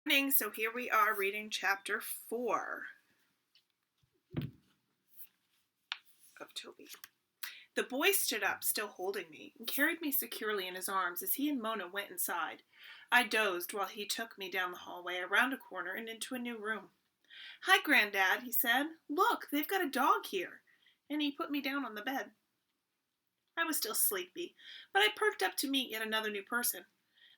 So here we are reading chapter 4 of Toby. The boy stood up, still holding me, and carried me securely in his arms as he and Mona went inside. I dozed while he took me down the hallway, around a corner, and into a new room. "Hi, Granddad," he said. "Look, they've got a dog here." And he put me down on the bed. I was still sleepy, but I perked up to meet yet another new person.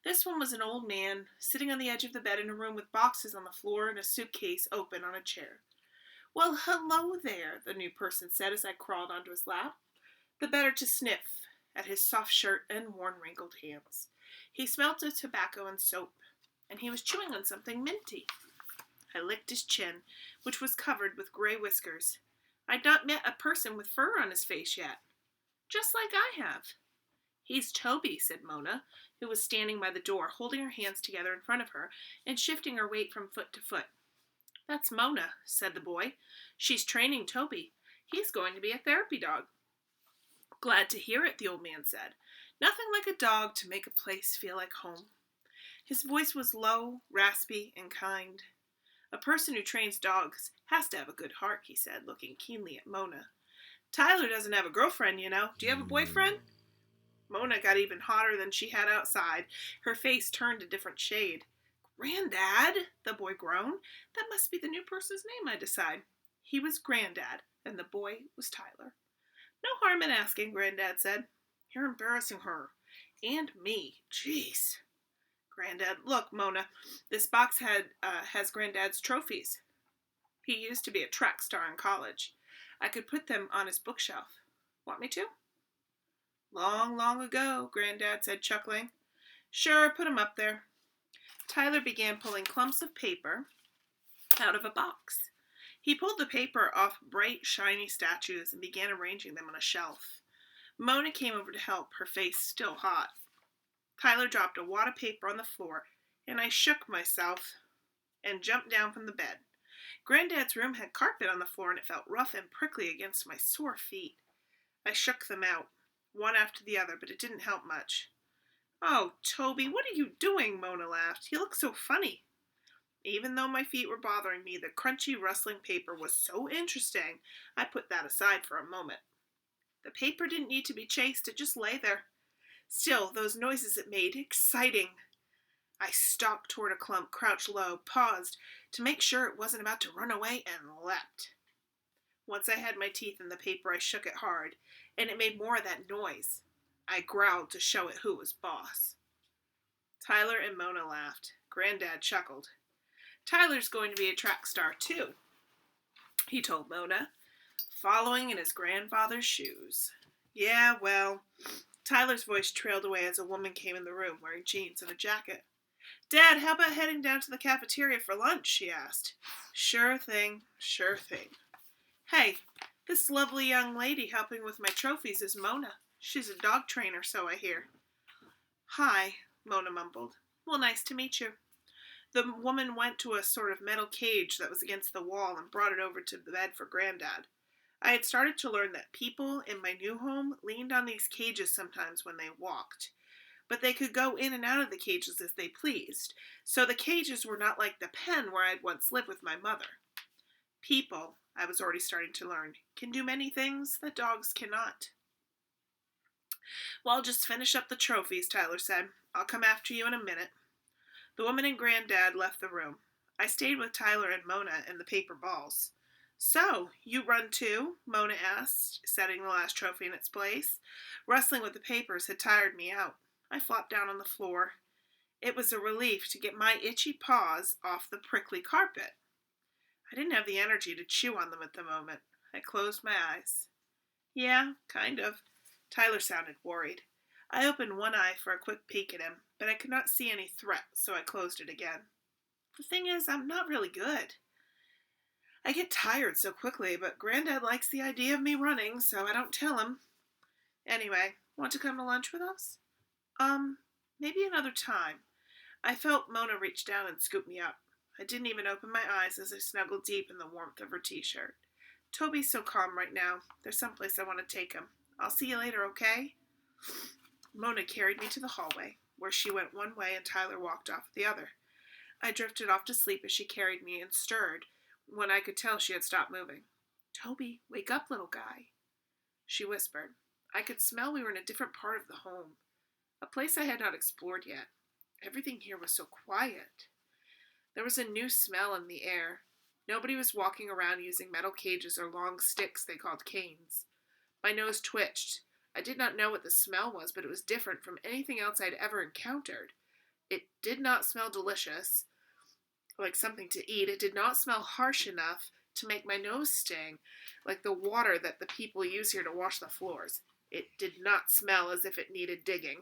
This one was an old man, sitting on the edge of the bed in a room with boxes on the floor and a suitcase open on a chair. "Well, hello there," the new person said as I crawled onto his lap, the better to sniff at his soft shirt and worn, wrinkled hands. He smelt of tobacco and soap, and he was chewing on something minty. I licked his chin, which was covered with gray whiskers. I'd not met a person with fur on his face yet. Just like I have. "He's Toby," said Mona, who was standing by the door, holding her hands together in front of her and shifting her weight from foot to foot. "That's Mona," said the boy. "She's training Toby. He's going to be a therapy dog." "Glad to hear it," the old man said. "Nothing like a dog to make a place feel like home." His voice was low, raspy, and kind. "A person who trains dogs has to have a good heart," he said, looking keenly at Mona. "Tyler doesn't have a girlfriend, you know. Do you have a boyfriend?" Mona got even hotter than she had outside. Her face turned a different shade. "Granddad," the boy groaned. That must be the new person's name, I decided. He was Granddad, and the boy was Tyler. "No harm in asking," Granddad said. "You're embarrassing her. And me. Jeez." "Granddad, look, Mona, this box has Granddad's trophies. He used to be a track star in college. I could put them on his bookshelf. Want me to?" "Long, long ago," Granddad said, chuckling. "Sure, put 'em up there." Tyler began pulling clumps of paper out of a box. He pulled the paper off bright, shiny statues and began arranging them on a shelf. Mona came over to help, her face still hot. Tyler dropped a wad of paper on the floor, and I shook myself and jumped down from the bed. Granddad's room had carpet on the floor, and it felt rough and prickly against my sore feet. I shook them out, one after the other, but it didn't help much. "Oh, Toby, what are you doing?" Mona laughed. "You look so funny." Even though my feet were bothering me, the crunchy, rustling paper was so interesting, I put that aside for a moment. The paper didn't need to be chased, it just lay there. Still, those noises it made, exciting. I stalked toward a clump, crouched low, paused to make sure it wasn't about to run away, and leapt. Once I had my teeth in the paper, I shook it hard, and it made more of that noise. I growled to show it who was boss. Tyler and Mona laughed. Granddad chuckled. "Tyler's going to be a track star, too," he told Mona, following in his grandfather's shoes. "Yeah, well..." Tyler's voice trailed away as a woman came in the room wearing jeans and a jacket. "Dad, how about heading down to the cafeteria for lunch?" she asked. Sure thing. "Hey, this lovely young lady helping with my trophies is Mona. She's a dog trainer, so I hear." "Hi," Mona mumbled. "Well, nice to meet you." The woman went to a sort of metal cage that was against the wall and brought it over to the bed for Granddad. I had started to learn that people in my new home leaned on these cages sometimes when they walked, but they could go in and out of the cages as they pleased, so the cages were not like the pen where I'd once lived with my mother. People, I was already starting to learn, can do many things that dogs cannot. "Well, I'll just finish up the trophies," Tyler said. "I'll come after you in a minute." The woman and Granddad left the room. I stayed with Tyler and Mona and the paper balls. "So, you run too?" Mona asked, setting the last trophy in its place. Wrestling with the papers had tired me out. I flopped down on the floor. It was a relief to get my itchy paws off the prickly carpet. I didn't have the energy to chew on them at the moment. I closed my eyes. "Yeah, kind of." Tyler sounded worried. I opened one eye for a quick peek at him, but I could not see any threat, so I closed it again. The thing is, I'm not really good. I get tired so quickly, but Granddad likes the idea of me running, so I don't tell him. "Anyway, want to come to lunch with us?" Maybe another time." I felt Mona reach down and scoop me up. I didn't even open my eyes as I snuggled deep in the warmth of her t-shirt. "Toby's so calm right now. There's someplace I want to take him. I'll see you later, okay?" Mona carried me to the hallway, where she went one way and Tyler walked off the other. I drifted off to sleep as she carried me and stirred when I could tell she had stopped moving. Toby, wake up, little guy, she whispered. I could smell we were in a different part of the home, a place I had not explored yet. Everything here was so quiet. There was a new smell in the air. Nobody was walking around using metal cages or long sticks they called canes. My nose twitched. I did not know what the smell was, but it was different from anything else I'd ever encountered. It did not smell delicious, like something to eat. It did not smell harsh enough to make my nose sting, like the water that the people use here to wash the floors. It did not smell as if it needed digging,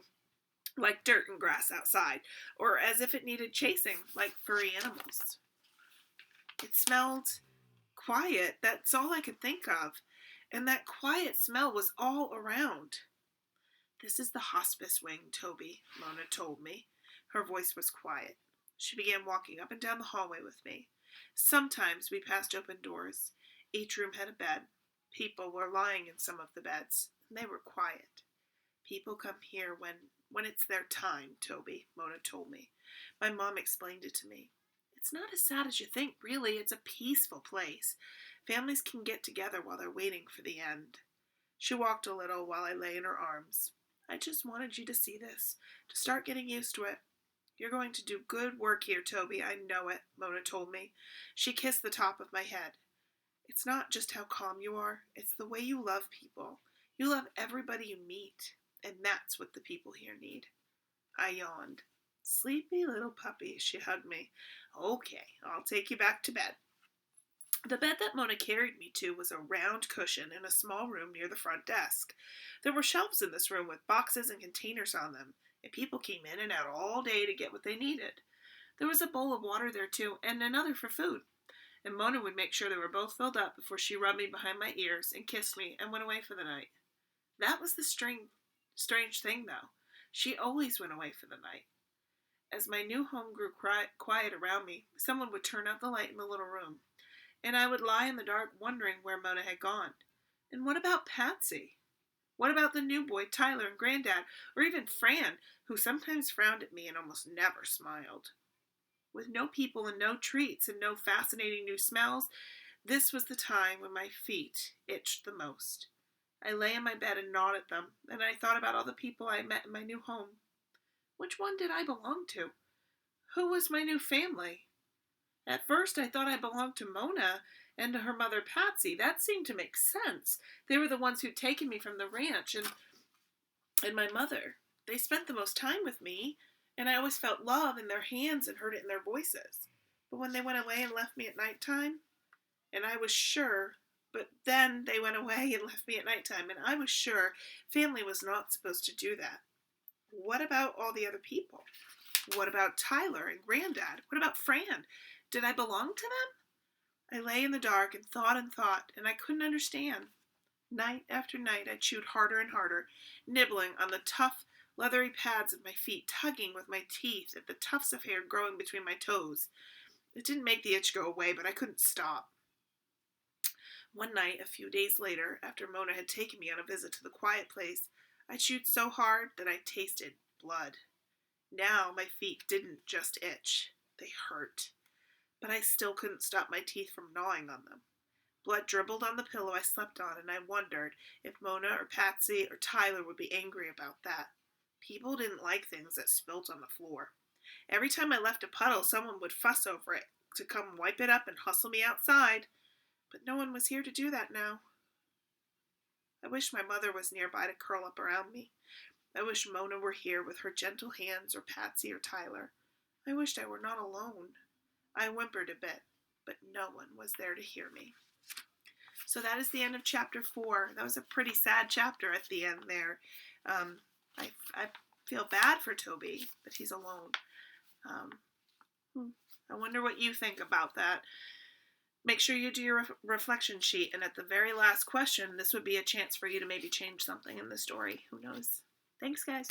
like dirt and grass outside, or as if it needed chasing, like furry animals. It smelled quiet. That's all I could think of. And that quiet smell was all around. This is the hospice wing, Toby, Mona told me. Her voice was quiet. She began walking up and down the hallway with me. Sometimes we passed open doors. Each room had a bed. People were lying in some of the beds, and they were quiet. People come here when it's their time, Toby, Mona told me. My mom explained it to me. It's not as sad as you think, really. It's a peaceful place. Families can get together while they're waiting for the end. She walked a little while I lay in her arms. I just wanted you to see this, to start getting used to it. You're going to do good work here, Toby. I know it, Mona told me. She kissed the top of my head. It's not just how calm you are. It's the way you love people. You love everybody you meet, and that's what the people here need. I yawned. Sleepy little puppy, she hugged me. Okay, I'll take you back to bed. The bed that Mona carried me to was a round cushion in a small room near the front desk. There were shelves in this room with boxes and containers on them, and people came in and out all day to get what they needed. There was a bowl of water there, too, and another for food. And Mona would make sure they were both filled up before she rubbed me behind my ears and kissed me and went away for the night. That was the strange thing, though. She always went away for the night. As my new home grew quiet around me, someone would turn out the light in the little room, and I would lie in the dark wondering where Mona had gone. And what about Patsy? What about the new boy, Tyler, and Granddad, or even Fran, who sometimes frowned at me and almost never smiled? With no people and no treats and no fascinating new smells, this was the time when my feet itched the most. I lay in my bed and gnawed at them, and I thought about all the people I met in my new home. Which one did I belong to? Who was my new family? At first, I thought I belonged to Mona and to her mother, Patsy. That seemed to make sense. They were the ones who'd taken me from the ranch, and my mother. They spent the most time with me, and I always felt love in their hands and heard it in their voices. But when they went away and left me at nighttime, and I was sure, but then they went away and left me at nighttime, and I was sure family was not supposed to do that. What about all the other people? What about Tyler and Granddad? What about Fran? Did I belong to them? I lay in the dark and thought, and I couldn't understand. Night after night, I chewed harder and harder, nibbling on the tough, leathery pads of my feet, tugging with my teeth at the tufts of hair growing between my toes. It didn't make the itch go away, but I couldn't stop. One night, a few days later, after Mona had taken me on a visit to the quiet place, I chewed so hard that I tasted blood. Now my feet didn't just itch, they hurt. But I still couldn't stop my teeth from gnawing on them. Blood dribbled on the pillow I slept on, and I wondered if Mona or Patsy or Tyler would be angry about that. People didn't like things that spilt on the floor. Every time I left a puddle, someone would fuss over it to come wipe it up and hustle me outside. But no one was here to do that now. I wish my mother was nearby to curl up around me. I wish Mona were here with her gentle hands, or Patsy or Tyler. I wished I were not alone. I whimpered a bit, but no one was there to hear me. So that is the end of chapter 4. That was a pretty sad chapter at the end there. I feel bad for Toby, but he's alone. I wonder what you think about that. Make sure you do your reflection sheet, and at the very last question, this would be a chance for you to maybe change something in the story. Who knows? Thanks, guys.